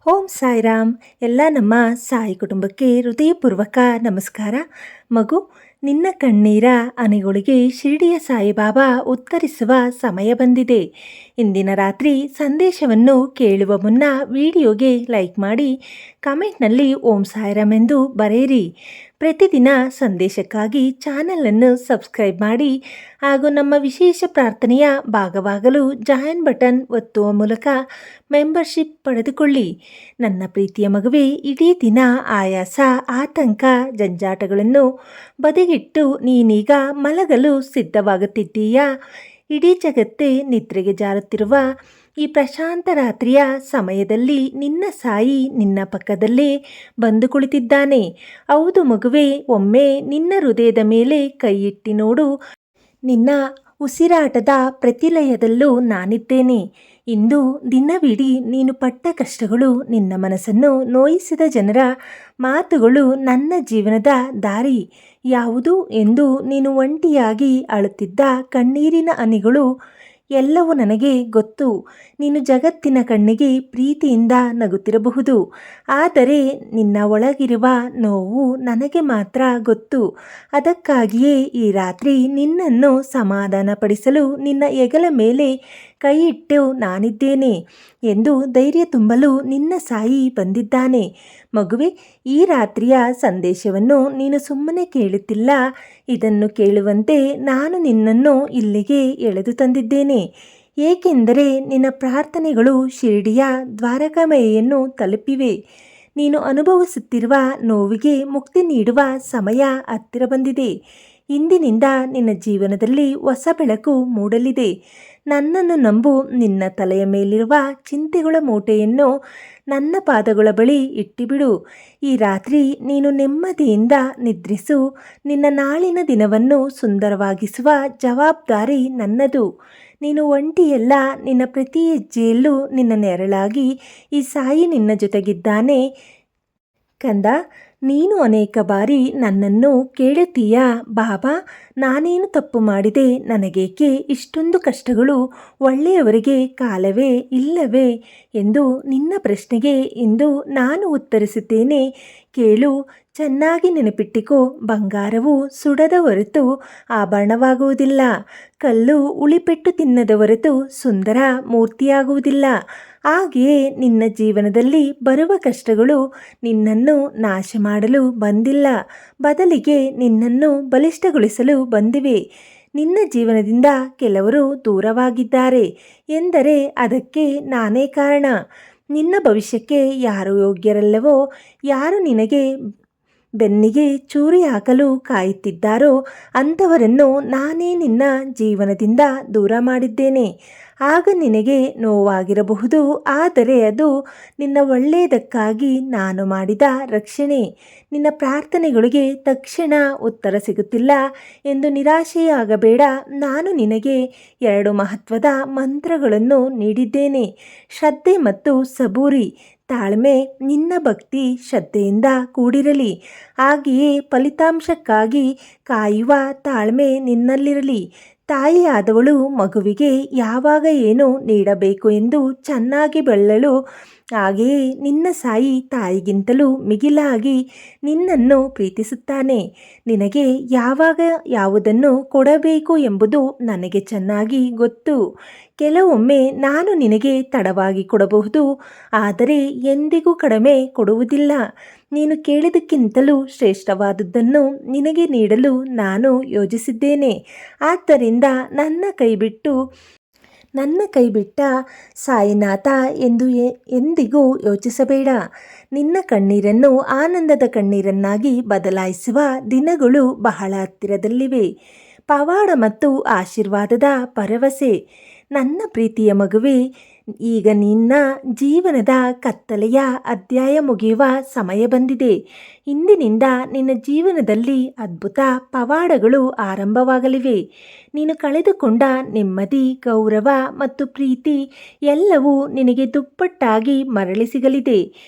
ಓಂ ಸಾಯಿರಾಮ್. ಎಲ್ಲ ನಮ್ಮ ಸಾಯಿ ಕುಟುಂಬಕ್ಕೆ ಹೃದಯಪೂರ್ವಕ ನಮಸ್ಕಾರ. ಮಗು, ನಿನ್ನ ಕಣ್ಣೀರ ಹನಿಗಳಿಗೆ ಶಿರಡಿಯ ಸಾಯಿಬಾಬಾ ಉತ್ತರಿಸುವ ಸಮಯ ಬಂದಿದೆ. ಇಂದಿನ ರಾತ್ರಿ ಸಂದೇಶವನ್ನು ಕೇಳುವ ಮುನ್ನ ವಿಡಿಯೋಗೆ ಲೈಕ್ ಮಾಡಿ, ಕಮೆಂಟ್ನಲ್ಲಿ ಓಂ ಸಾಯಿರಾಮ್ ಎಂದು ಬರೆಯಿರಿ. ಪ್ರತಿದಿನ ಸಂದೇಶಕ್ಕಾಗಿ ಚಾನಲನ್ನು ಸಬ್ಸ್ಕ್ರೈಬ್ ಮಾಡಿ ಹಾಗೂ ನಮ್ಮ ವಿಶೇಷ ಪ್ರಾರ್ಥನೆಯ ಭಾಗವಾಗಲು ಜಾಯಿನ್ ಬಟನ್ ಒತ್ತುವ ಮೂಲಕ ಮೆಂಬರ್ಶಿಪ್ ಪಡೆದುಕೊಳ್ಳಿ. ನನ್ನ ಪ್ರೀತಿಯ ಮಗುವೆ, ಇಡೀ ದಿನ ಆಯಾಸ, ಆತಂಕ, ಜಂಜಾಟಗಳನ್ನು ಬದಿಗಿಟ್ಟು ನೀನೀಗ ಮಲಗಲು ಸಿದ್ಧವಾಗುತ್ತಿದ್ದೀಯಾ? ಇಡೀ ಜಗತ್ತೇ ನಿದ್ರೆಗೆ ಜಾರುತ್ತಿರುವ ಈ ಪ್ರಶಾಂತ ರಾತ್ರಿಯ ಸಮಯದಲ್ಲಿ ನಿನ್ನ ಸಾಯಿ ನಿನ್ನ ಪಕ್ಕದಲ್ಲೇ ಬಂದು ಕುಳಿತಿದ್ದಾನೆ. ಹೌದು ಮಗುವೆ, ಒಮ್ಮೆ ನಿನ್ನ ಹೃದಯದ ಮೇಲೆ ಕೈಯಿಟ್ಟಿ ನೋಡು. ನಿನ್ನ ಉಸಿರಾಟದ ಪ್ರತಿಲಯದಲ್ಲೂ ನಾನಿದ್ದೇನೆ. ಇಂದು ದಿನವಿಡೀ ನೀನು ಪಟ್ಟ ಕಷ್ಟಗಳು, ನಿನ್ನ ಮನಸ್ಸನ್ನು ನೋಯಿಸಿದ ಜನರ ಮಾತುಗಳು, ನನ್ನ ಜೀವನದ ದಾರಿ ಯಾವುದು ಎಂದು ನೀನು ಒಂಟಿಯಾಗಿ ಅಳುತ್ತಿದ್ದ ಕಣ್ಣೀರಿನ ಹನಿಗಳು ಎಲ್ಲವೂ ನನಗೆ ಗೊತ್ತು. ನೀನು ಜಗತ್ತಿನ ಕಣ್ಣಿಗೆ ಪ್ರೀತಿಯಿಂದ ನಗುತ್ತಿರಬಹುದು, ಆದರೆ ನಿನ್ನ ಒಳಗಿರುವ ನೋವು ನನಗೆ ಮಾತ್ರ ಗೊತ್ತು. ಅದಕ್ಕಾಗಿಯೇ ಈ ರಾತ್ರಿ ನಿನ್ನನ್ನು ಸಮಾಧಾನಪಡಿಸಲು ನಿನ್ನ ಹೆಗಲ ಮೇಲೆ ಕೈಯಿಟ್ಟು ನಾನಿದ್ದೇನೆ ಎಂದು ಧೈರ್ಯ ತುಂಬಲು ನಿನ್ನ ಸಾಯಿ ಬಂದಿದ್ದಾನೆ. ಮಗುವೆ, ಈ ರಾತ್ರಿಯ ಸಂದೇಶವನ್ನು ನೀನು ಸುಮ್ಮನೆ ಕೇಳುತ್ತಿಲ್ಲ. ಇದನ್ನು ಕೇಳುವಂತೆ ನಾನು ನಿನ್ನನ್ನು ಇಲ್ಲಿಗೆ ಎಳೆದು ತಂದಿದ್ದೇನೆ. ಏಕೆಂದರೆ ನಿನ್ನ ಪ್ರಾರ್ಥನೆಗಳು ಶಿರಡಿಯ ದ್ವಾರಕಾಮಯಿಯನ್ನು ತಲುಪಿವೆ. ನೀನು ಅನುಭವಿಸುತ್ತಿರುವ ನೋವಿಗೆ ಮುಕ್ತಿ ನೀಡುವ ಸಮಯ ಹತ್ತಿರ ಬಂದಿದೆ. ಇಂದಿನಿಂದ ನಿನ್ನ ಜೀವನದಲ್ಲಿ ಹೊಸ ಬೆಳಕು ಮೂಡಲಿದೆ. ನನ್ನನ್ನು ನಂಬು. ನಿನ್ನ ತಲೆಯ ಮೇಲಿರುವ ಚಿಂತೆಗಳ ಮೂಟೆಯನ್ನು ನನ್ನ ಪಾದಗಳ ಬಳಿ ಇಟ್ಟಿಬಿಡು. ಈ ರಾತ್ರಿ ನೀನು ನೆಮ್ಮದಿಯಿಂದ ನಿದ್ರಿಸು. ನಿನ್ನ ನಾಳಿನ ದಿನವನ್ನು ಸುಂದರವಾಗಿಸುವ ಜವಾಬ್ದಾರಿ ನನ್ನದು. ನೀನು ಒಂಟಿಯಲ್ಲ. ನಿನ್ನ ಪ್ರತಿ ಹೆಜ್ಜೆಯಲ್ಲೂ ನಿನ್ನ ನೆರಳಾಗಿ ಈ ಸಾಯಿ ನಿನ್ನ ಜೊತೆಗಿದ್ದಾನೆ. ಕಂದ, ನೀನು ಅನೇಕ ಬಾರಿ ನನ್ನನ್ನು ಕೇಳುತ್ತೀಯ, ಬಾಬಾ ನಾನೇನು ತಪ್ಪು ಮಾಡಿದೆ, ನನಗೇಕೆ ಇಷ್ಟೊಂದು ಕಷ್ಟಗಳು, ಒಳ್ಳೆಯವರಿಗೆ ಕಾಲವೇ ಇಲ್ಲವೇ ಎಂದು ನಿನ್ನ ಪ್ರಶ್ನೆಗೆ ಇಂದು ನಾನು ಉತ್ತರಿಸುತ್ತೇನೆ. ಕೇಳು, ಚೆನ್ನಾಗಿ ನೆನಪಿಟ್ಟಿಕೋ. ಬಂಗಾರವು ಸುಡದ ಹೊರತು ಆಭರಣವಾಗುವುದಿಲ್ಲ. ಕಲ್ಲು ಉಳಿಪೆಟ್ಟು ತಿನ್ನದ ಹೊರತು ಸುಂದರ ಮೂರ್ತಿಯಾಗುವುದಿಲ್ಲ. ಹಾಗೆಯೇ ನಿನ್ನ ಜೀವನದಲ್ಲಿ ಬರುವ ಕಷ್ಟಗಳು ನಿನ್ನನ್ನು ನಾಶ ಮಾಡಲು ಬಂದಿಲ್ಲ, ಬದಲಿಗೆ ನಿನ್ನನ್ನು ಬಲಿಷ್ಠಗೊಳಿಸಲು ಬಂದಿವೆ. ನಿನ್ನ ಜೀವನದಿಂದ ಕೆಲವರು ದೂರವಾಗಿದ್ದಾರೆ ಎಂದರೆ ಅದಕ್ಕೆ ನಾನೇ ಕಾರಣ. ನಿನ್ನ ಭವಿಷ್ಯಕ್ಕೆ ಯಾರು ಯೋಗ್ಯರಲ್ಲವೋ, ಯಾರು ನಿನಗೆ ಬೆನ್ನಿಗೆ ಚೂರಿ ಹಾಕಲು ಕಾಯುತ್ತಿದ್ದಾರೋ ಅಂಥವರನ್ನು ನಾನೇ ನಿನ್ನ ಜೀವನದಿಂದ ದೂರ ಮಾಡಿದ್ದೇನೆ. ಆಗ ನಿನಗೆ ನೋವಾಗಿರಬಹುದು, ಆದರೆ ಅದು ನಿನ್ನ ಒಳ್ಳೆಯದಕ್ಕಾಗಿ ನಾನು ಮಾಡಿದ ರಕ್ಷಣೆ. ನಿನ್ನ ಪ್ರಾರ್ಥನೆಗಳಿಗೆ ತಕ್ಷಣ ಉತ್ತರ ಸಿಗುತ್ತಿಲ್ಲ ಎಂದು ನಿರಾಶೆಯಾಗಬೇಡ. ನಾನು ನಿನಗೆ 2 ಮಹತ್ವದ ಮಂತ್ರಗಳನ್ನು ನೀಡಿದ್ದೇನೆ. ಶ್ರದ್ಧೆ ಮತ್ತು ಸಬೂರಿ. ತಾಳ್ಮೆ. ನಿನ್ನ ಭಕ್ತಿ ಶ್ರದ್ಧೆಯಿಂದ ಕೂಡಿರಲಿ. ಹಾಗೆಯೇ ಫಲಿತಾಂಶಕ್ಕಾಗಿ ಕಾಯುವ ತಾಳ್ಮೆ ನಿನ್ನಲ್ಲಿರಲಿ. ತಾಯಿಯಾದವಳು ಮಗುವಿಗೆ ಯಾವಾಗ ಏನು ನೀಡಬೇಕು ಎಂದು ಚೆನ್ನಾಗಿ ಬೆಳ್ಳಲು, ಹಾಗೆಯೇ ನಿನ್ನ ಸಾಯಿ ತಾಯಿಗಿಂತಲೂ ಮಿಗಿಲಾಗಿ ನಿನ್ನನ್ನು ಪ್ರೀತಿಸುತ್ತಾನೆ. ನಿನಗೆ ಯಾವಾಗ ಯಾವುದನ್ನು ಕೊಡಬೇಕು ಎಂಬುದು ನನಗೆ ಚೆನ್ನಾಗಿ ಗೊತ್ತು. ಕೆಲವೊಮ್ಮೆ ನಾನು ನಿನಗೆ ತಡವಾಗಿ ಕೊಡಬಹುದು, ಆದರೆ ಎಂದಿಗೂ ಕಡಿಮೆ ಕೊಡುವುದಿಲ್ಲ. ನೀನು ಕೇಳಿದಕ್ಕಿಂತಲೂ ಶ್ರೇಷ್ಠವಾದದ್ದನ್ನು ನಿನಗೆ ನೀಡಲು ನಾನು ಯೋಜಿಸಿದ್ದೇನೆ. ಆದ್ದರಿಂದ ನನ್ನ ಕೈಬಿಟ್ಟ ಸಾಯಿನಾಥ ಎಂದು ಎಂದಿಗೂ ಯೋಚಿಸಬೇಡ. ನಿನ್ನ ಕಣ್ಣೀರನ್ನು ಆನಂದದ ಕಣ್ಣೀರನ್ನಾಗಿ ಬದಲಾಯಿಸುವ ದಿನಗಳು ಬಹಳ ಹತ್ತಿರದಲ್ಲಿವೆ. ಪವಾಡ ಮತ್ತು ಆಶೀರ್ವಾದದ ಭರವಸೆ. ನನ್ನ ಪ್ರೀತಿಯ ಮಗುವೆ, ಈಗ ನಿನ್ನ ಜೀವನದ ಕತ್ತಲೆಯ ಅಧ್ಯಾಯ ಮುಗಿಯುವ ಸಮಯ ಬಂದಿದೆ. ಇಂದಿನಿಂದ ನಿನ್ನ ಜೀವನದಲ್ಲಿ ಅದ್ಭುತ ಪವಾಡಗಳು ಆರಂಭವಾಗಲಿವೆ. ನೀನು ಕಳೆದುಕೊಂಡ ನೆಮ್ಮದಿ, ಗೌರವ ಮತ್ತು ಪ್ರೀತಿ ಎಲ್ಲವೂ ನಿನಗೆ ದುಪ್ಪಟ್ಟಾಗಿ ಮರಳಿ ಸಿಗಲಿದೆ.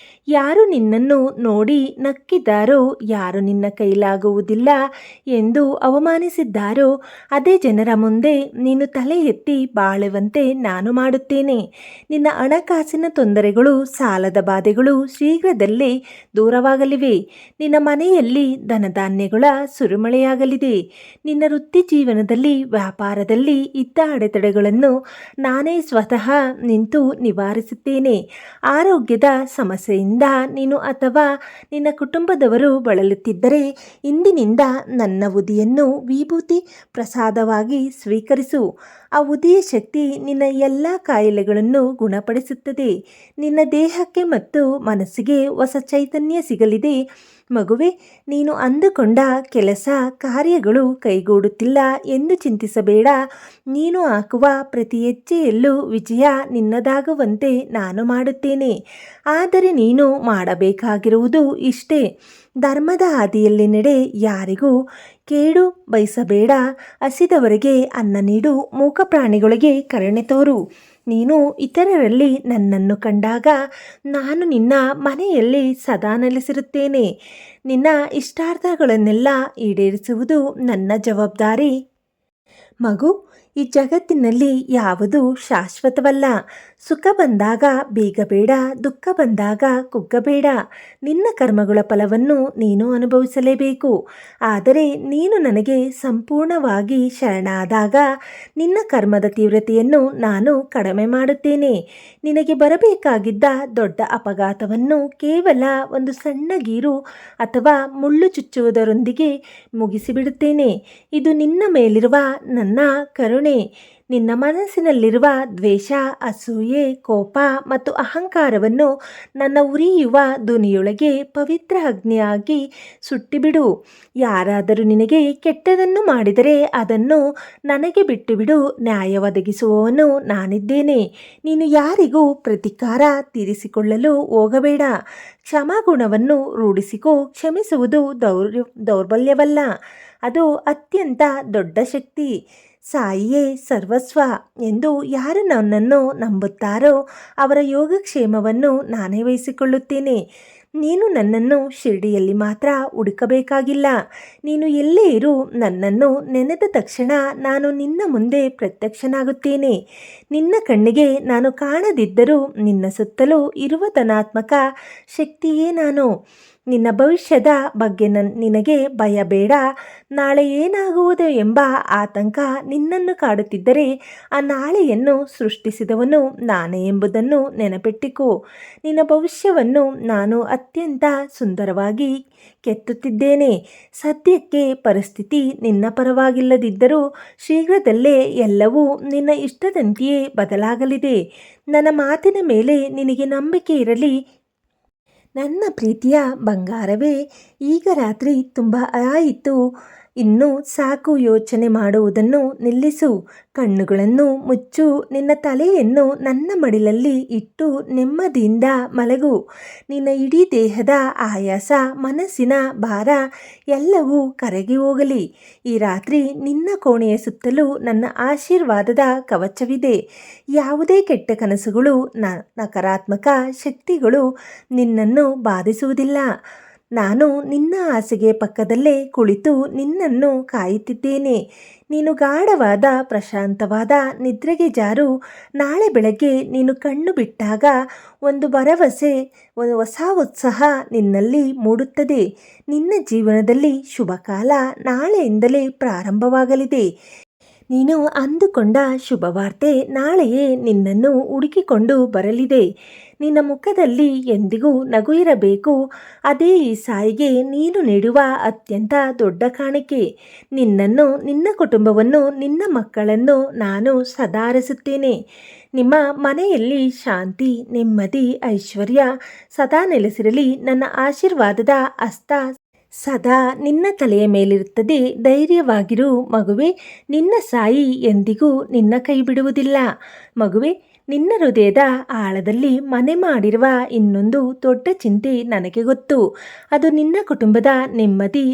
ಯಾರು ನಿನ್ನನ್ನು ನೋಡಿ ನಕ್ಕಿದ್ದಾರೋ, ಯಾರು ನಿನ್ನ ಕೈಲಾಗುವುದಿಲ್ಲ ಎಂದು ಅವಮಾನಿಸಿದ್ದಾರೋ ಅದೇ ಜನರ ಮುಂದೆ ನೀನು ತಲೆ ಎತ್ತಿ ಬಾಳುವಂತೆ ನಾನು ಮಾಡುತ್ತೇನೆ. ನಿನ್ನ ಹಣಕಾಸಿನ ತೊಂದರೆಗಳು, ಸಾಲದ ಬಾಧೆಗಳು ಶೀಘ್ರದಲ್ಲೇ ದೂರವಾಗಲಿವೆ. ನಿನ್ನ ಮನೆಯಲ್ಲಿ ಧನಧಾನ್ಯಗಳ ಸುರಿಮಳೆಯಾಗಲಿದೆ. ನಿನ್ನ ವೃತ್ತಿ ಜೀವನದಲ್ಲಿ, ವ್ಯಾಪಾರದಲ್ಲಿ ಇದ್ದ ಅಡೆತಡೆಗಳನ್ನು ನಾನೇ ಸ್ವತಃ ನಿಂತು ನಿವಾರಿಸುತ್ತೇನೆ. ಆರೋಗ್ಯದ ಸಮಸ್ಯೆಯಿಂದ ನೀನು ಅಥವಾ ನಿನ್ನ ಕುಟುಂಬದವರು ಬಳಲುತ್ತಿದ್ದರೆ ಇಂದಿನಿಂದ ನನ್ನ ಉದಿಯನ್ನು ವಿಭೂತಿ ಪ್ರಸಾದವಾಗಿ ಸ್ವೀಕರಿಸು. ಆ ಉದಿಯ ಶಕ್ತಿ ನಿನ್ನ ಎಲ್ಲ ಕಾಯಿಲೆಗಳನ್ನು ಗುಣಪಡಿಸುತ್ತದೆ. ನಿನ್ನ ದೇಹಕ್ಕೆ ಮತ್ತು ಮನಸ್ಸಿಗೆ ಹೊಸ ಚೈತನ್ಯ ಸಿಗಲಿದೆ. ಮಗುವೆ, ನೀನು ಅಂದುಕೊಂಡ ಕೆಲಸ ಕಾರ್ಯಗಳು ಕೈಗೂಡುತ್ತಿಲ್ಲ ಎಂದು ಚಿಂತಿಸಬೇಡ. ನೀನು ಹಾಕುವ ಪ್ರತಿ ಹೆಜ್ಜೆಯಲ್ಲೂ ವಿಜಯ ನಿನ್ನದಾಗುವಂತೆ ನಾನು ಮಾಡುತ್ತೇನೆ. ಆದರೆ ನೀನು ಮಾಡಬೇಕಾಗಿರುವುದು ಇಷ್ಟೇ: ಧರ್ಮದ ಹಾದಿಯಲ್ಲಿ ನಡೆ, ಯಾರಿಗೂ ಕೇಡು ಬಯಸಬೇಡ, ಹಸಿದವರಿಗೆ ಅನ್ನ ನೀಡು, ಮೂಕ ಪ್ರಾಣಿಗಳಿಗೆ ಕರುಣೆ ತೋರು. ನೀನು ಇತರರಲ್ಲಿ ನನ್ನನ್ನು ಕಂಡಾಗ ನಾನು ನಿನ್ನ ಮನೆಯಲ್ಲಿ ಸದಾ ನೆಲೆಸಿರುತ್ತೇನೆ. ನಿನ್ನ ಇಷ್ಟಾರ್ಥಗಳನ್ನೆಲ್ಲ ಈಡೇರಿಸುವುದು ನನ್ನ ಜವಾಬ್ದಾರಿ. ಮಗು, ಈ ಜಗತ್ತಿನಲ್ಲಿ ಯಾವುದೂ ಶಾಶ್ವತವಲ್ಲ. ಸುಖ ಬಂದಾಗ ಬೀಗಬೇಡ, ದುಃಖ ಬಂದಾಗ ಕುಗ್ಗಬೇಡ. ನಿನ್ನ ಕರ್ಮಗಳ ಫಲವನ್ನು ನೀನು ಅನುಭವಿಸಲೇಬೇಕು. ಆದರೆ ನೀನು ನನಗೆ ಸಂಪೂರ್ಣವಾಗಿ ಶರಣಾದಾಗ ನಿನ್ನ ಕರ್ಮದ ತೀವ್ರತೆಯನ್ನು ನಾನು ಕಡಿಮೆ ಮಾಡುತ್ತೇನೆ. ನಿನಗೆ ಬರಬೇಕಾಗಿದ್ದ ದೊಡ್ಡ ಅಪಘಾತವನ್ನು ಕೇವಲ ಒಂದು ಸಣ್ಣ ಗೀರು ಅಥವಾ ಮುಳ್ಳು ಚುಚ್ಚುವುದರೊಂದಿಗೆ ಮುಗಿಸಿಬಿಡುತ್ತೇನೆ. ಇದು ನಿನ್ನ ಮೇಲಿರುವ ನನ್ನ ಕರುಣೆ. ನಿನ್ನ ಮನಸ್ಸಿನಲ್ಲಿರುವ ದ್ವೇಷ, ಅಸೂಯೆ, ಕೋಪ ಮತ್ತು ಅಹಂಕಾರವನ್ನು ನನ್ನ ಉರಿಯುವ ಧ್ವನಿಯೊಳಗೆ ಪವಿತ್ರ ಅಗ್ನಿಯಾಗಿ ಸುಟ್ಟಿಬಿಡು. ಯಾರಾದರೂ ನಿನಗೆ ಕೆಟ್ಟದನ್ನು ಮಾಡಿದರೆ ಅದನ್ನು ನನಗೆ ಬಿಟ್ಟುಬಿಡು. ನ್ಯಾಯ ಒದಗಿಸುವವನು ನಾನಿದ್ದೇನೆ. ನೀನು ಯಾರಿಗೂ ಪ್ರತೀಕಾರ ತೀರಿಸಿಕೊಳ್ಳಲು ಹೋಗಬೇಡ. ಕ್ಷಮಾಗುಣವನ್ನು ರೂಢಿಸಿಕೋ. ಕ್ಷಮಿಸುವುದು ದೌರ್ಬಲ್ಯವಲ್ಲ, ಅದು ಅತ್ಯಂತ ದೊಡ್ಡ ಶಕ್ತಿ. ಸಾಯಿಯೇ ಸರ್ವಸ್ವ ಎಂದು ಯಾರು ನನ್ನನ್ನು ನಂಬುತ್ತಾರೋ ಅವರ ಯೋಗಕ್ಷೇಮವನ್ನು ನಾನೇ ವಹಿಸಿಕೊಳ್ಳುತ್ತೇನೆ. ನೀನು ನನ್ನನ್ನು ಶಿರಡಿಯಲ್ಲಿ ಮಾತ್ರ ಹುಡುಕಬೇಕಾಗಿಲ್ಲ. ನೀನು ಎಲ್ಲೇ ಇರು, ನನ್ನನ್ನು ನೆನೆದ ತಕ್ಷಣ ನಾನು ನಿನ್ನ ಮುಂದೆ ಪ್ರತ್ಯಕ್ಷನಾಗುತ್ತೇನೆ. ನಿನ್ನ ಕಣ್ಣಿಗೆ ನಾನು ಕಾಣದಿದ್ದರೂ ನಿನ್ನ ಸುತ್ತಲೂ ಇರುವ ಧನಾತ್ಮಕ ಶಕ್ತಿಯೇ ನಾನು. ನಿನ್ನ ಭವಿಷ್ಯದ ಬಗ್ಗೆ ನಿನಗೆ ಭಯ ಬೇಡ. ನಾಳೆ ಏನಾಗುವುದು ಎಂಬ ಆತಂಕ ನಿನ್ನನ್ನು ಕಾಡುತ್ತಿದ್ದರೆ ಆ ನಾಳೆಯನ್ನು ಸೃಷ್ಟಿಸಿದವನು ನಾನೇ ಎಂಬುದನ್ನು ನೆನಪಿಟ್ಟಿಕೋ. ನಿನ್ನ ಭವಿಷ್ಯವನ್ನು ನಾನು ಅತ್ಯಂತ ಸುಂದರವಾಗಿ ಕೆತ್ತುತ್ತಿದ್ದೇನೆ. ಸದ್ಯಕ್ಕೆ ಪರಿಸ್ಥಿತಿ ನಿನ್ನ ಪರವಾಗಿಲ್ಲದಿದ್ದರೂ ಶೀಘ್ರದಲ್ಲೇ ಎಲ್ಲವೂ ನಿನ್ನ ಇಷ್ಟದಂತೆಯೇ ಬದಲಾಗಲಿದೆ. ನನ್ನ ಮಾತಿನ ಮೇಲೆ ನಿನಗೆ ನಂಬಿಕೆ ಇರಲಿ. ನನ್ನ ಪ್ರೀತಿಯ ಬಂಗಾರವೇ, ಈಗ ರಾತ್ರಿ ತುಂಬ ಆಯಿತು. ಇನ್ನು ಸಾಕು. ಯೋಚನೆ ಮಾಡುವುದನ್ನು ನಿಲ್ಲಿಸು. ಕಣ್ಣುಗಳನ್ನು ಮುಚ್ಚು. ನಿನ್ನ ತಲೆಯನ್ನು ನನ್ನ ಮಡಿಲಲ್ಲಿ ಇಟ್ಟು ನೆಮ್ಮದಿಯಿಂದ ಮಲಗು. ನಿನ್ನ ಇಡೀ ದೇಹದ ಆಯಾಸ, ಮನಸ್ಸಿನ ಭಾರ ಎಲ್ಲವೂ ಕರಗಿ ಹೋಗಲಿ. ಈ ರಾತ್ರಿ ನಿನ್ನ ಕೋಣೆಯ ಸುತ್ತಲೂ ನನ್ನ ಆಶೀರ್ವಾದದ ಕವಚವಿದೆ. ಯಾವುದೇ ಕೆಟ್ಟ ಕನಸುಗಳು, ನಕಾರಾತ್ಮಕ ಶಕ್ತಿಗಳು ನಿನ್ನನ್ನು ಬಾಧಿಸುವುದಿಲ್ಲ. ನಾನು ನಿನ್ನ ಹಾಸಿಗೆ ಪಕ್ಕದಲ್ಲೇ ಕುಳಿತು ನಿನ್ನನ್ನು ಕಾಯುತ್ತಿದ್ದೇನೆ. ನೀನು ಗಾಢವಾದ ಪ್ರಶಾಂತವಾದ ನಿದ್ರೆಗೆ ಜಾರು. ನಾಳೆ ಬೆಳಗ್ಗೆ ನೀನು ಕಣ್ಣು ಬಿಟ್ಟಾಗ ಒಂದು ಭರವಸೆ, ಒಂದು ಹೊಸ ಉತ್ಸಾಹ ನಿನ್ನಲ್ಲಿ ಮೂಡುತ್ತದೆ. ನಿನ್ನ ಜೀವನದಲ್ಲಿ ಶುಭಕಾಲ ನಾಳೆಯಿಂದಲೇ ಪ್ರಾರಂಭವಾಗಲಿದೆ. ನೀನು ಅಂದುಕೊಂಡ ಶುಭವಾರ್ತೆ ನಾಳೆಯೇ ನಿನ್ನನ್ನು ಹುಡುಕಿಕೊಂಡು ಬರಲಿದೆ. ನಿನ್ನ ಮುಖದಲ್ಲಿ ಎಂದಿಗೂ ನಗು ಇರಬೇಕು. ಅದೇ ಈ ಸಾಯಿಗೆ ನೀನು ನೀಡುವ ಅತ್ಯಂತ ದೊಡ್ಡ ಕಾಣಿಕೆ. ನಿನ್ನನ್ನು, ನಿನ್ನ ಕುಟುಂಬವನ್ನು, ನಿನ್ನ ಮಕ್ಕಳನ್ನು ನಾನು ಸದಾ ಹರಸುತ್ತೇನೆ. ನಿಮ್ಮ ಮನೆಯಲ್ಲಿ ಶಾಂತಿ, ನೆಮ್ಮದಿ, ಐಶ್ವರ್ಯ ಸದಾ ನೆಲೆಸಿರಲಿ. ನನ್ನ ಆಶೀರ್ವಾದದ ಹಸ್ತ ಸದಾ ನಿನ್ನ ತಲೆಯ ಮೇಲಿರುತ್ತದೆ. ಧೈರ್ಯವಾಗಿರು ಮಗುವೆ. ನಿನ್ನ ಸಾಯಿ ಎಂದಿಗೂ ನಿನ್ನ ಕೈ ಬಿಡುವುದಿಲ್ಲ. ಮಗುವೆ, ನಿನ್ನ ಹೃದಯದ ಆಳದಲ್ಲಿ ಮನೆ ಮಾಡಿರುವ ಇನ್ನೊಂದು ದೊಡ್ಡ ಚಿಂತೆ ನನಗೆ ಗೊತ್ತು. ಅದು ನಿನ್ನ ಕುಟುಂಬದ ನೆಮ್ಮದಿ.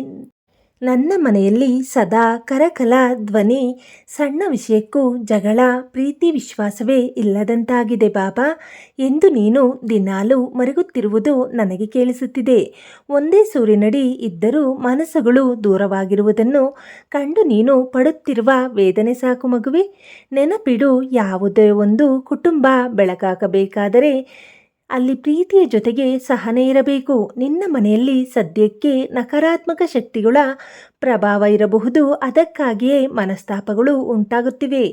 ನನ್ನ ಮನೆಯಲ್ಲಿ ಸದಾ ಕರಕಲ ಧ್ವನಿ, ಸಣ್ಣ ವಿಷಯಕ್ಕೂ ಜಗಳ, ಪ್ರೀತಿ ವಿಶ್ವಾಸವೇ ಇಲ್ಲದಂತಾಗಿದೆ ಬಾಬಾ ಎಂದು ನೀನು ದಿನಾಲೂ ಮರುಗುತ್ತಿರುವುದು ನನಗೆ ಕೇಳಿಸುತ್ತಿದೆ. ಒಂದೇ ಸೂರಿನಡಿ ಇದ್ದರೂ ಮನಸ್ಸುಗಳು ದೂರವಾಗಿರುವುದನ್ನು ಕಂಡು ನೀನು ಪಡುತ್ತಿರುವ ವೇದನೆ ಸಾಕು ಮಗುವೆ. ನೆನಪಿಡು, ಯಾವುದೇ ಒಂದು ಕುಟುಂಬ ಬೆಳಕಾಗಬೇಕಾದರೆ ಅಲ್ಲಿ ಪ್ರೀತಿಯ ಜೊತೆಗೆ ಸಹನೆ ಇರಬೇಕು. ನಿನ್ನ ಮನೆಯಲ್ಲಿ ಸದ್ಯಕ್ಕೆ ನಕಾರಾತ್ಮಕ ಶಕ್ತಿಗಳ ಪ್ರಭಾವ ಇರಬಹುದು, ಅದಕ್ಕಾಗಿಯೇ ಮನಸ್ತಾಪಗಳು ಉಂಟಾಗುತ್ತಿವೆ.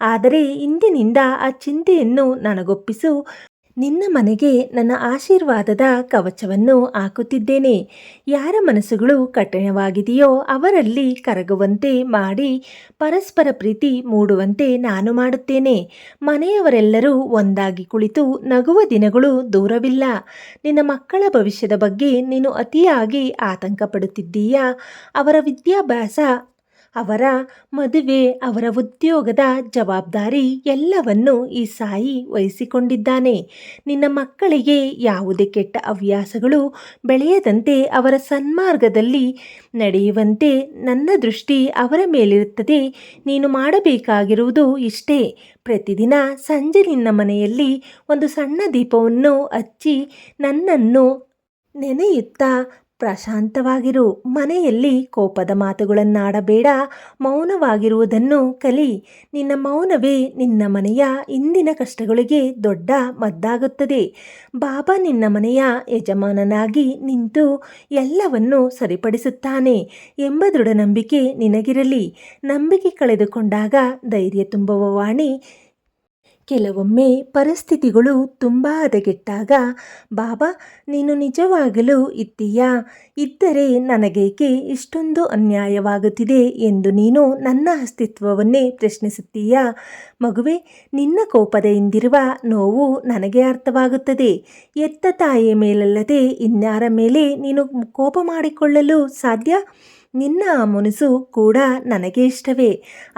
ಆದರೆ ಇಂದಿನಿಂದ ಆ ಚಿಂತೆಯನ್ನು ನನಗೊಪ್ಪಿಸು. ನಿನ್ನ ಮನೆಗೆ ನನ್ನ ಆಶೀರ್ವಾದದ ಕವಚವನ್ನು ಹಾಕುತ್ತಿದ್ದೇನೆ. ಯಾರ ಮನಸ್ಸುಗಳು ಕಠಿಣವಾಗಿದೆಯೋ ಅವರಲ್ಲಿ ಕರಗುವಂತೆ ಮಾಡಿ ಪರಸ್ಪರ ಪ್ರೀತಿ ಮೂಡುವಂತೆ ನಾನು ಮಾಡುತ್ತೇನೆ. ಮನೆಯವರೆಲ್ಲರೂ ಒಂದಾಗಿ ಕುಳಿತು ನಗುವ ದಿನಗಳು ದೂರವಿಲ್ಲ. ನಿನ್ನ ಮಕ್ಕಳ ಭವಿಷ್ಯದ ಬಗ್ಗೆ ನೀನು ಅತಿಯಾಗಿ ಆತಂಕ ಪಡುತ್ತಿದ್ದೀಯಾ? ಅವರ ವಿದ್ಯಾಭ್ಯಾಸ, ಅವರ ಮದುವೆ, ಅವರ ಉದ್ಯೋಗದ ಜವಾಬ್ದಾರಿ ಎಲ್ಲವನ್ನು ಈ ಸಾಯಿ ವಹಿಸಿಕೊಂಡಿದ್ದಾನೆ. ನಿನ್ನ ಮಕ್ಕಳಿಗೆ ಯಾವುದೇ ಕೆಟ್ಟ ಹವ್ಯಾಸಗಳು ಬೆಳೆಯದಂತೆ ಅವರ ಸನ್ಮಾರ್ಗದಲ್ಲಿ ನಡೆಯುವಂತೆ ನನ್ನ ದೃಷ್ಟಿ ಅವರ ಮೇಲಿರುತ್ತದೆ. ನೀನು ಮಾಡಬೇಕಾಗಿರುವುದು ಇಷ್ಟೇ. ಪ್ರತಿದಿನ ಸಂಜೆ ನಿನ್ನ ಮನೆಯಲ್ಲಿ ಒಂದು ಸಣ್ಣ ದೀಪವನ್ನು ಹಚ್ಚಿ ನನ್ನನ್ನು ನೆನೆಯುತ್ತಾ ಪ್ರಶಾಂತವಾಗಿರು. ಮನೆಯಲ್ಲಿ ಕೋಪದ ಮಾತುಗಳನ್ನಾಡಬೇಡ, ಮೌನವಾಗಿರುವುದನ್ನು ಕಲಿ. ನಿನ್ನ ಮೌನವೇ ನಿನ್ನ ಮನೆಯ ಇಂದಿನ ಕಷ್ಟಗಳಿಗೆ ದೊಡ್ಡ ಮದ್ದಾಗುತ್ತದೆ. ಬಾಬಾ ನಿನ್ನ ಮನೆಯ ಯಜಮಾನನಾಗಿ ನಿಂತು ಎಲ್ಲವನ್ನು ಸರಿಪಡಿಸುತ್ತಾನೆ ಎಂಬ ದೃಢ ನಂಬಿಕೆ ನಿನಗಿರಲಿ. ನಂಬಿಕೆ ಕಳೆದುಕೊಂಡಾಗ ಧೈರ್ಯ ತುಂಬುವ ವಾಣಿ. ಕೆಲವೊಮ್ಮೆ ಪರಿಸ್ಥಿತಿಗಳು ತುಂಬ ಹದಗೆಟ್ಟಾಗ ಬಾಬಾ ನೀನು ನಿಜವಾಗಲೂ ಇದ್ದೀಯಾ? ಇದ್ದರೆ ನನಗೇಕೆ ಇಷ್ಟೊಂದು ಅನ್ಯಾಯವಾಗುತ್ತಿದೆ ಎಂದು ನೀನು ನನ್ನ ಅಸ್ತಿತ್ವವನ್ನೇ ಪ್ರಶ್ನಿಸುತ್ತೀಯಾ? ಮಗುವೆ, ನಿನ್ನ ಕೋಪದ ಹಿಂದಿರುವ ನೋವು ನನಗೆ ಅರ್ಥವಾಗುತ್ತದೆ. ಎತ್ತ ತಾಯಿಯ ಮೇಲಲ್ಲದೆ ಇನ್ಯಾರ ಮೇಲೆ ನೀನು ಕೋಪ ಮಾಡಿಕೊಳ್ಳಲು ಸಾಧ್ಯ? ನಿನ್ನ ಆ ಮುನಿಸು ಕೂಡ ನನಗೆ ಇಷ್ಟವೇ.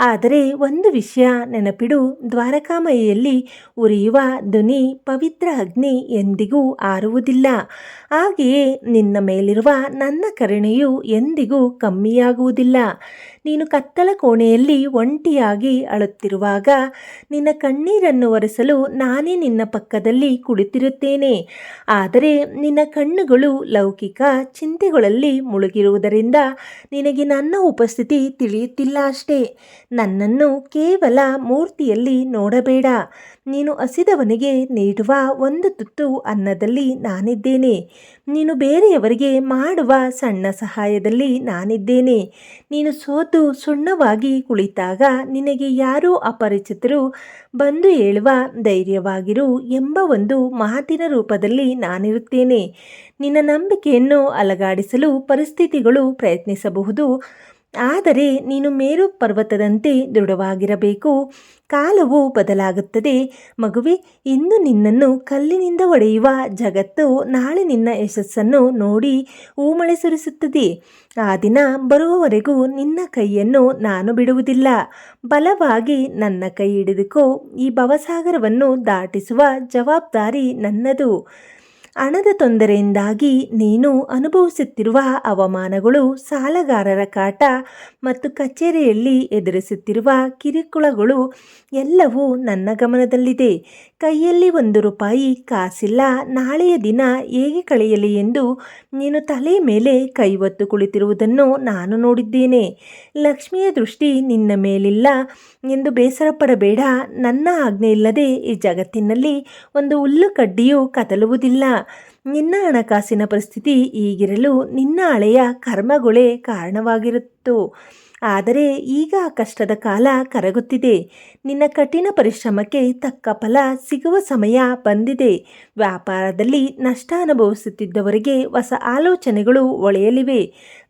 ಆದರೆ ಒಂದು ವಿಷಯ ನೆನಪಿಡು, ದ್ವಾರಕಾಮಯಿಯಲ್ಲಿ ಉರಿಯುವ ಧ್ವನಿ ಪವಿತ್ರ ಅಗ್ನಿ ಎಂದಿಗೂ ಆರುವುದಿಲ್ಲ. ಹಾಗೆಯೇ ನಿನ್ನ ಮೇಲಿರುವ ನನ್ನ ಕರುಣೆಯು ಎಂದಿಗೂ ಕಮ್ಮಿಯಾಗುವುದಿಲ್ಲ. ನೀನು ಕತ್ತಲ ಕೋಣೆಯಲ್ಲಿ ಒಂಟಿಯಾಗಿ ಅಳುತ್ತಿರುವಾಗ ನಿನ್ನ ಕಣ್ಣೀರನ್ನು ಒರೆಸಲು ನಾನೇ ನಿನ್ನ ಪಕ್ಕದಲ್ಲಿ ಕುಳಿತಿರುತ್ತೇನೆ. ಆದರೆ ನಿನ್ನ ಕಣ್ಣುಗಳು ಲೌಕಿಕ ಚಿಂತೆಗಳಲ್ಲಿ ಮುಳುಗಿರುವುದರಿಂದ ನಿನಗೆ ನನ್ನ ಉಪಸ್ಥಿತಿ ತಿಳಿಯುತ್ತಿಲ್ಲ ಅಷ್ಟೇ. ನನ್ನನ್ನು ಕೇವಲ ಮೂರ್ತಿಯಲ್ಲಿ ನೋಡಬೇಡ. ನೀನು ಹಸಿದವನಿಗೆ ನೀಡುವ ಒಂದು ತುತ್ತು ಅನ್ನದಲ್ಲಿ ನಾನಿದ್ದೇನೆ. ನೀನು ಬೇರೆಯವರಿಗೆ ಮಾಡುವ ಸಣ್ಣ ಸಹಾಯದಲ್ಲಿ ನಾನಿದ್ದೇನೆ. ನೀನು ಸೋತು ಸುಣ್ಣವಾಗಿ ಕುಳಿತಾಗ ನಿನಗೆ ಯಾರೋ ಅಪರಿಚಿತರು ಬಂದು ಹೇಳುವ ಧೈರ್ಯವಾಗಿರು ಎಂಬ ಒಂದು ಮಾತಿನ ರೂಪದಲ್ಲಿ ನಾನಿರುತ್ತೇನೆ. ನಿನ್ನ ನಂಬಿಕೆಯನ್ನು ಅಲಗಾಡಿಸಲು ಪರಿಸ್ಥಿತಿಗಳು ಪ್ರಯತ್ನಿಸಬಹುದು, ಆದರೆ ನೀನು ಮೇರು ಪರ್ವತದಂತೆ ದೃಢವಾಗಿರಬೇಕು. ಕಾಲವು ಬದಲಾಗುತ್ತದೆ ಮಗುವೆ. ಇಂದು ನಿನ್ನನ್ನು ಕಲ್ಲಿನಿಂದ ಹೊಡೆಯುವ ಜಗತ್ತು ನಾಳೆ ನಿನ್ನ ಯಶಸ್ಸನ್ನು ನೋಡಿ ಹೂಮಳೆ ಸುರಿಸುತ್ತದೆ. ಆ ದಿನ ಬರುವವರೆಗೂ ನಿನ್ನ ಕೈಯನ್ನು ನಾನು ಬಿಡುವುದಿಲ್ಲ. ಬಲವಾಗಿ ನನ್ನ ಕೈ ಹಿಡಿದುಕೋ. ಈ ಭವಸಾಗರವನ್ನು ದಾಟಿಸುವ ಜವಾಬ್ದಾರಿ ನನ್ನದು. ಹಣದ ತೊಂದರೆಯಿಂದಾಗಿ ನೀನು ಅನುಭವಿಸುತ್ತಿರುವ ಅವಮಾನಗಳು, ಸಾಲಗಾರರ ಕಾಟ ಮತ್ತು ಕಚೇರಿಯಲ್ಲಿ ಎದುರಿಸುತ್ತಿರುವ ಕಿರುಕುಳಗಳು ಎಲ್ಲವೂ ನನ್ನ ಗಮನದಲ್ಲಿದೆ. ಕೈಯಲ್ಲಿ 1 ರೂಪಾಯಿ ಕಾಸಿಲ್ಲ, ನಾಳೆಯ ದಿನ ಹೇಗೆ ಕಳೆಯಲಿ ಎಂದು ನೀನು ತಲೆಯ ಮೇಲೆ ಕೈ ಹೊತ್ತು ಕುಳಿತಿರುವುದನ್ನು ನಾನು ನೋಡಿದ್ದೇನೆ. ಲಕ್ಷ್ಮಿಯ ದೃಷ್ಟಿ ನಿನ್ನ ಮೇಲಿಲ್ಲ ಎಂದು ಬೇಸರಪಡಬೇಡ. ನನ್ನ ಆಜ್ಞೆ ಇಲ್ಲದೆ ಈ ಜಗತ್ತಿನಲ್ಲಿ ಒಂದು ಹುಲ್ಲು ಕಡ್ಡಿಯೂ ಕದಲುವುದಿಲ್ಲ. ನಿನ್ನ ಹಣಕಾಸಿನ ಪರಿಸ್ಥಿತಿ ಹೀಗಿರಲು ನಿನ್ನ ಹಳೆಯ ಕರ್ಮಗಳೇ ಕಾರಣವಾಗಿರುತ್ತು. ಆದರೆ ಈಗ ಆ ಕಷ್ಟದ ಕಾಲ ಕರಗುತ್ತಿದೆ. ನಿನ್ನ ಕಠಿಣ ಪರಿಶ್ರಮಕ್ಕೆ ತಕ್ಕ ಫಲ ಸಿಗುವ ಸಮಯ ಬಂದಿದೆ. ವ್ಯಾಪಾರದಲ್ಲಿ ನಷ್ಟ ಅನುಭವಿಸುತ್ತಿದ್ದವರಿಗೆ ಹೊಸ ಆಲೋಚನೆಗಳು ಒಳೆಯಲಿವೆ.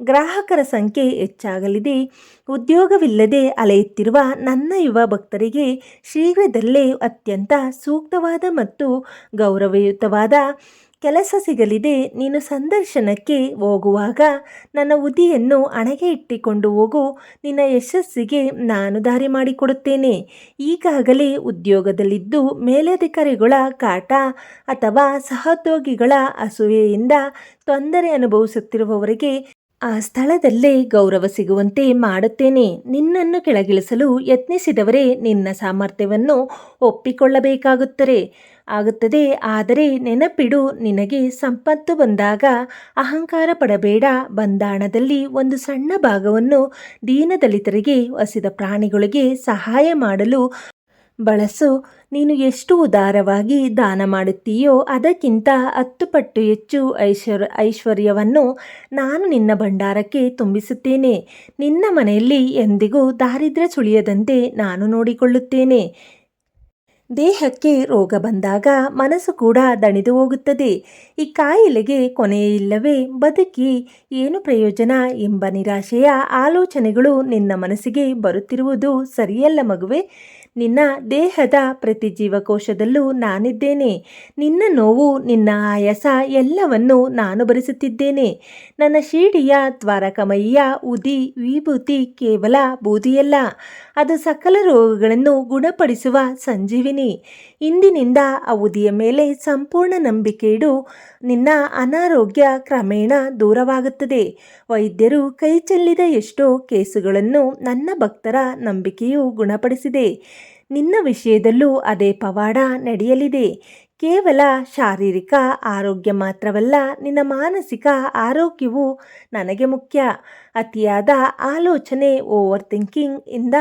ಗ್ರಾಹಕರ ಸಂಖ್ಯೆ ಹೆಚ್ಚಾಗಲಿದೆ. ಉದ್ಯೋಗವಿಲ್ಲದೆ ಅಲೆಯುತ್ತಿರುವ ನನ್ನ ಯುವ ಭಕ್ತರಿಗೆ ಶೀಘ್ರದಲ್ಲೇ ಅತ್ಯಂತ ಸೂಕ್ತವಾದ ಮತ್ತು ಗೌರವಯುತವಾದ ಕೆಲಸ ಸಿಗಲಿದೆ. ನೀನು ಸಂದರ್ಶನಕ್ಕೆ ಹೋಗುವಾಗ ನನ್ನ ಉದಿಯನ್ನು ಹಣೆಗೆ ಇಟ್ಟಿಕೊಂಡು ಹೋಗು. ನಿನ್ನ ಯಶಸ್ಸಿಗೆ ನಾನು ದಾರಿ ಮಾಡಿಕೊಡುತ್ತೇನೆ. ಈಗಾಗಲೇ ಉದ್ಯೋಗದಲ್ಲಿದ್ದು ಮೇಲಧಿಕಾರಿಗಳ ಕಾಟ ಅಥವಾ ಸಹೋದ್ಯೋಗಿಗಳ ಅಸೂಯೆಯಿಂದ ತೊಂದರೆ ಅನುಭವಿಸುತ್ತಿರುವವರಿಗೆ ಆ ಸ್ಥಳದಲ್ಲೇ ಗೌರವ ಸಿಗುವಂತೆ ಮಾಡುತ್ತೇನೆ. ನಿನ್ನನ್ನು ಕೆಳಗಿಳಿಸಲು ಯತ್ನಿಸಿದವರೇ ನಿನ್ನ ಸಾಮರ್ಥ್ಯವನ್ನು ಆಗುತ್ತದೆ. ಆದರೆ ನೆನಪಿಡು, ನಿನಗೆ ಸಂಪತ್ತು ಬಂದಾಗ ಅಹಂಕಾರ ಪಡಬೇಡ. ಬಂದ ಹಣದಲ್ಲಿ ಒಂದು ಸಣ್ಣ ಭಾಗವನ್ನು ದೀನದಲಿತರಿಗೆ, ಹಸಿದ ಪ್ರಾಣಿಗಳಿಗೆ ಸಹಾಯ ಮಾಡಲು ಬಳಸು. ನೀನು ಎಷ್ಟು ಉದಾರವಾಗಿ ದಾನ ಮಾಡುತ್ತೀಯೋ ಅದಕ್ಕಿಂತ 10 ಪಟ್ಟು ಹೆಚ್ಚು ಐಶ್ವರ್ಯವನ್ನು ನಾನು ನಿನ್ನ ಭಂಡಾರಕ್ಕೆ ತುಂಬಿಸುತ್ತೇನೆ. ನಿನ್ನ ಮನೆಯಲ್ಲಿ ಎಂದಿಗೂ ದಾರಿದ್ರ್ಯ ಸುಳಿಯದಂತೆ ನಾನು ನೋಡಿಕೊಳ್ಳುತ್ತೇನೆ. ದೇಹಕ್ಕೆ ರೋಗ ಬಂದಾಗ ಮನಸ್ಸು ಕೂಡ ದಣಿದು ಹೋಗುತ್ತದೆ. ಈ ಕಾಯಿಲೆಗೆ ಕೊನೆಯಿಲ್ಲವೇ? ಬದುಕಿ ಏನು ಪ್ರಯೋಜನ ಎಂಬ ನಿರಾಶೆಯ ಆಲೋಚನೆಗಳು ನಿನ್ನ ಮನಸ್ಸಿಗೆ ಬರುತ್ತಿರುವುದು ಸರಿಯಲ್ಲ ಮಗುವೆ. ನಿನ್ನ ದೇಹದ ಪ್ರತಿ ಜೀವಕೋಶದಲ್ಲೂ ನಾನಿದ್ದೇನೆ. ನಿನ್ನ ನೋವು, ನಿನ್ನ ಆಯಾಸ ಎಲ್ಲವನ್ನೂ ನಾನು ಭರಿಸುತ್ತಿದ್ದೇನೆ. ನನ್ನ ಶಿರಡಿಯ ದ್ವಾರಕಮಯ್ಯ ಉದಿ ವಿಭೂತಿ ಕೇವಲ ಬೂದಿಯಲ್ಲ, ಅದು ಸಕಲ ರೋಗಗಳನ್ನು ಗುಣಪಡಿಸುವ ಸಂಜೀವಿನಿ. ಇಂದಿನಿಂದ ಆ ಉದಿಯ ಮೇಲೆ ಸಂಪೂರ್ಣ ನಂಬಿಕೆ ಇಡು. ನಿನ್ನ ಅನಾರೋಗ್ಯ ಕ್ರಮೇಣ ದೂರವಾಗುತ್ತದೆ. ವೈದ್ಯರು ಕೈ ಚೆಲ್ಲಿದ ಎಷ್ಟೋ ಕೇಸುಗಳನ್ನು ನನ್ನ ಭಕ್ತರ ನಂಬಿಕೆಯು ಗುಣಪಡಿಸಿದೆ. ನಿನ್ನ ವಿಷಯದಲ್ಲೂ ಅದೇ ಪವಾಡ ನಡೆಯಲಿದೆ. ಕೇವಲ ಶಾರೀರಿಕ ಆರೋಗ್ಯ ಮಾತ್ರವಲ್ಲ, ನಿನ್ನ ಮಾನಸಿಕ ಆರೋಗ್ಯವು ನನಗೆ ಮುಖ್ಯ. ಅತಿಯಾದ ಆಲೋಚನೆ, ಓವರ್ ಥಿಂಕಿಂಗ್ ಇಂದ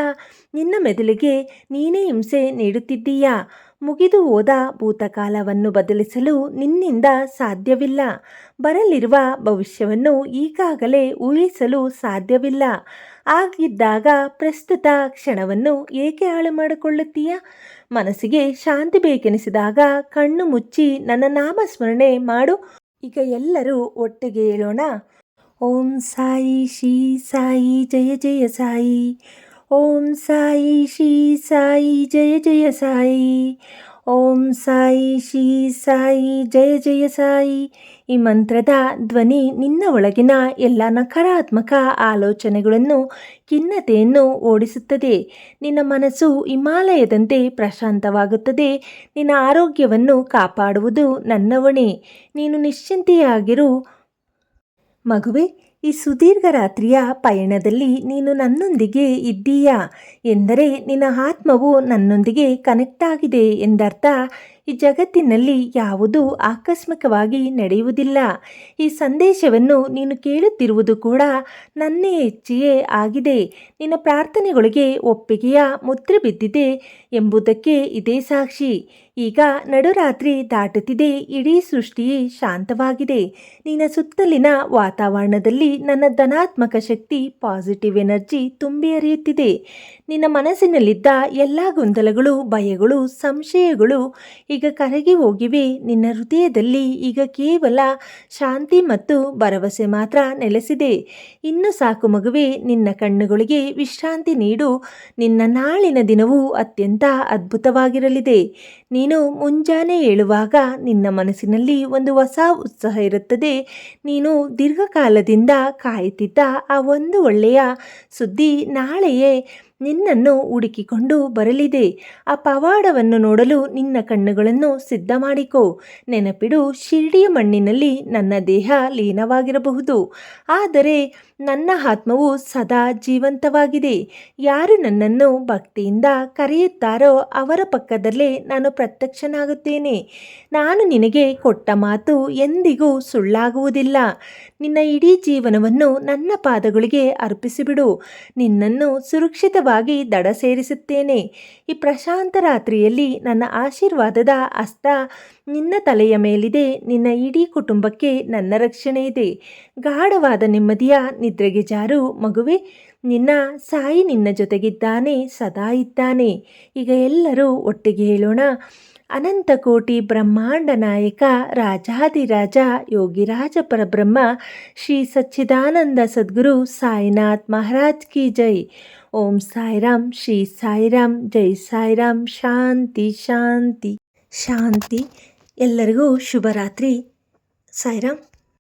ನಿನ್ನ ಮೆದುಳಿಗೆ ನೀನೇ ಹಿಂಸೆ ನೀಡುತ್ತಿದ್ದೀಯಾ? ಮುಗಿದು ಹೋದ ಭೂತಕಾಲವನ್ನು ಬದಲಿಸಲು ನಿನ್ನಿಂದ ಸಾಧ್ಯವಿಲ್ಲ. ಬರಲಿರುವ ಭವಿಷ್ಯವನ್ನು ಈಗಾಗಲೇ ಊಹಿಸಲು ಸಾಧ್ಯವಿಲ್ಲ. ಆಗಿದ್ದಾಗ ಪ್ರಸ್ತುತ ಕ್ಷಣವನ್ನು ಏಕೆ ಹಾಳು ಮಾಡಿಕೊಳ್ಳುತ್ತೀಯ? ಮನಸ್ಸಿಗೆ ಶಾಂತಿ ಬೇಕೆನಿಸಿದಾಗ ಕಣ್ಣು ಮುಚ್ಚಿ ನನ್ನ ನಾಮಸ್ಮರಣೆ ಮಾಡು. ಈಗ ಎಲ್ಲರೂ ಒಟ್ಟಿಗೆ ಹೇಳೋಣ. ಓಂ ಸಾಯಿ ಶ್ರೀ ಸಾಯಿ ಜಯ ಜಯ ಸಾಯಿ. ಓಂ ಸಾಯಿ ಶ್ರೀ ಸಾಯಿ ಜಯ ಜಯ ಸಾಯಿ. ಓಂ ಸಾಯಿ ಶ್ರೀ ಸಾಯಿ ಜಯ ಜಯ ಸಾಯಿ. ಈ ಮಂತ್ರದ ಧ್ವನಿ ನಿನ್ನ ಒಳಗಿನ ಎಲ್ಲ ನಕಾರಾತ್ಮಕ ಆಲೋಚನೆಗಳನ್ನು, ಖಿನ್ನತೆಯನ್ನು ಓಡಿಸುತ್ತದೆ. ನಿನ್ನ ಮನಸ್ಸು ಹಿಮಾಲಯದಂತೆ ಪ್ರಶಾಂತವಾಗುತ್ತದೆ. ನಿನ್ನ ಆರೋಗ್ಯವನ್ನು ಕಾಪಾಡುವುದು ನನ್ನ ಹೊಣೆ. ನೀನು ನಿಶ್ಚಿಂತೆಯಾಗಿರು ಮಗುವೆ. ಈ ಸುದೀರ್ಘ ರಾತ್ರಿಯ ಪಯಣದಲ್ಲಿ ನೀನು ನನ್ನೊಂದಿಗೆ ಇದ್ದೀಯಾ ಎಂದರೆ ನಿನ್ನ ಆತ್ಮವು ನನ್ನೊಂದಿಗೆ ಕನೆಕ್ಟ್ ಆಗಿದೆ ಎಂದರ್ಥ. ಈ ಜಗತ್ತಿನಲ್ಲಿ ಯಾವುದೂ ಆಕಸ್ಮಿಕವಾಗಿ ನಡೆಯುವುದಿಲ್ಲ. ಈ ಸಂದೇಶವನ್ನು ನೀನು ಕೇಳುತ್ತಿರುವುದು ಕೂಡ ನನ್ನ ಇಚ್ಛೆಯೇ ಆಗಿದೆ. ನಿನ್ನ ಪ್ರಾರ್ಥನೆಗಳಿಗೆ ಒಪ್ಪಿಗೆಯ ಮುದ್ರೆ ಬಿದ್ದಿದೆ ಎಂಬುದಕ್ಕೆ ಇದೇ ಸಾಕ್ಷಿ. ಈಗ ನಡುರಾತ್ರಿ ದಾಟುತ್ತಿದೆ. ಇಡೀ ಸೃಷ್ಟಿ ಶಾಂತವಾಗಿದೆ. ನಿನ್ನ ಸುತ್ತಲಿನ ವಾತಾವರಣದಲ್ಲಿ ನನ್ನ ಧನಾತ್ಮಕ ಶಕ್ತಿ, ಪಾಸಿಟಿವ್ ಎನರ್ಜಿ ತುಂಬಿ ಹರಿಯುತ್ತಿದೆ. ನಿನ್ನ ಮನಸ್ಸಿನಲ್ಲಿದ್ದ ಎಲ್ಲ ಗೊಂದಲಗಳು, ಭಯಗಳು, ಸಂಶಯಗಳು ಈಗ ಕರಗಿ ಹೋಗಿವೆ. ನಿನ್ನ ಹೃದಯದಲ್ಲಿ ಈಗ ಕೇವಲ ಶಾಂತಿ ಮತ್ತು ಭರವಸೆ ಮಾತ್ರ ನೆಲೆಸಿದೆ. ಇನ್ನು ಸಾಕು ಮಗುವೆ, ನಿನ್ನ ಕಣ್ಣುಗಳಿಗೆ ವಿಶ್ರಾಂತಿ ನೀಡು. ನಿನ್ನ ನಾಳಿನ ದಿನವೂ ಅತ್ಯಂತ ಅದ್ಭುತವಾಗಿರಲಿದೆ. ನೀನು ಮುಂಜಾನೆ ಏಳುವಾಗ ನಿನ್ನ ಮನಸ್ಸಿನಲ್ಲಿ ಒಂದು ಹೊಸ ಉತ್ಸಾಹ ಇರುತ್ತದೆ. ನೀನು ದೀರ್ಘಕಾಲದಿಂದ ಕಾಯುತ್ತಿದ್ದ ಆ ಒಂದು ಒಳ್ಳೆಯ ಸುದ್ದಿ ನಾಳೆಯೇ ನಿನ್ನನ್ನು ಹುಡುಕಿಕೊಂಡು ಬರಲಿದೆ. ಆ ಪವಾಡವನ್ನು ನೋಡಲು ನಿನ್ನ ಕಣ್ಣುಗಳನ್ನು ಸಿದ್ಧ ಮಾಡಿಕೊ. ನೆನಪಿಡು, ಶಿರಡಿಯ ಮಣ್ಣಿನಲ್ಲಿ ನನ್ನ ದೇಹ ಲೀನವಾಗಿರಬಹುದು, ಆದರೆ ನನ್ನ ಆತ್ಮವು ಸದಾ ಜೀವಂತವಾಗಿದೆ. ಯಾರು ನನ್ನನ್ನು ಭಕ್ತಿಯಿಂದ ಕರೆಯುತ್ತಾರೋ ಅವರ ಪಕ್ಕದಲ್ಲೇ ನಾನು ಪ್ರತ್ಯಕ್ಷನಾಗುತ್ತೇನೆ. ನಾನು ನಿನಗೆ ಕೊಟ್ಟ ಮಾತು ಎಂದಿಗೂ ಸುಳ್ಳಾಗುವುದಿಲ್ಲ. ನಿನ್ನ ಇಡೀ ಜೀವನವನ್ನು ನನ್ನ ಪಾದಗಳಿಗೆ ಅರ್ಪಿಸಿಬಿಡು. ನಿನ್ನನ್ನು ಸುರಕ್ಷಿತವಾಗಿ ದಡ ಸೇರಿಸುತ್ತೇನೆ. ಈ ಪ್ರಶಾಂತ ರಾತ್ರಿಯಲ್ಲಿ ನನ್ನ ಆಶೀರ್ವಾದದ ಹಸ್ತ ನಿನ್ನ ತಲೆಯ ಮೇಲಿದೆ. ನಿನ್ನ ಇಡೀ ಕುಟುಂಬಕ್ಕೆ ನನ್ನ ರಕ್ಷಣೆ ಇದೆ. ಗಾಢವಾದ ನೆಮ್ಮದಿಯ ನಿದ್ರೆಗೆ ಜಾರು ಮಗುವೆ. ನಿನ್ನ ಸಾಯಿ ನಿನ್ನ ಜೊತೆಗಿದ್ದಾನೆ, ಸದಾ ಇದ್ದಾನೆ. ಈಗ ಎಲ್ಲರೂ ಒಟ್ಟಿಗೆ ಹೇಳೋಣ. ಅನಂತ ಕೋಟಿ ಬ್ರಹ್ಮಾಂಡ ನಾಯಕ ರಾಜಾದಿರಾಜ ಯೋಗಿರಾಜ ಪರಬ್ರಹ್ಮ ಶ್ರೀ ಸಚ್ಚಿದಾನಂದ ಸದ್ಗುರು ಸಾಯಿನಾಥ್ ಮಹಾರಾಜ್ ಕಿ ಜೈ. ಓಂ ಸಾಯಿರಾಮ್, ಶ್ರೀ ಸಾಯಿರಾಮ್, ಜೈ ಸಾಯಿರಾಮ್. ಶಾಂತಿ ಶಾಂತಿ ಶಾಂತಿ. ಎಲ್ಲರಿಗೂ ಶುಭರಾತ್ರಿ. ಸಾಯಿರಾಮ್.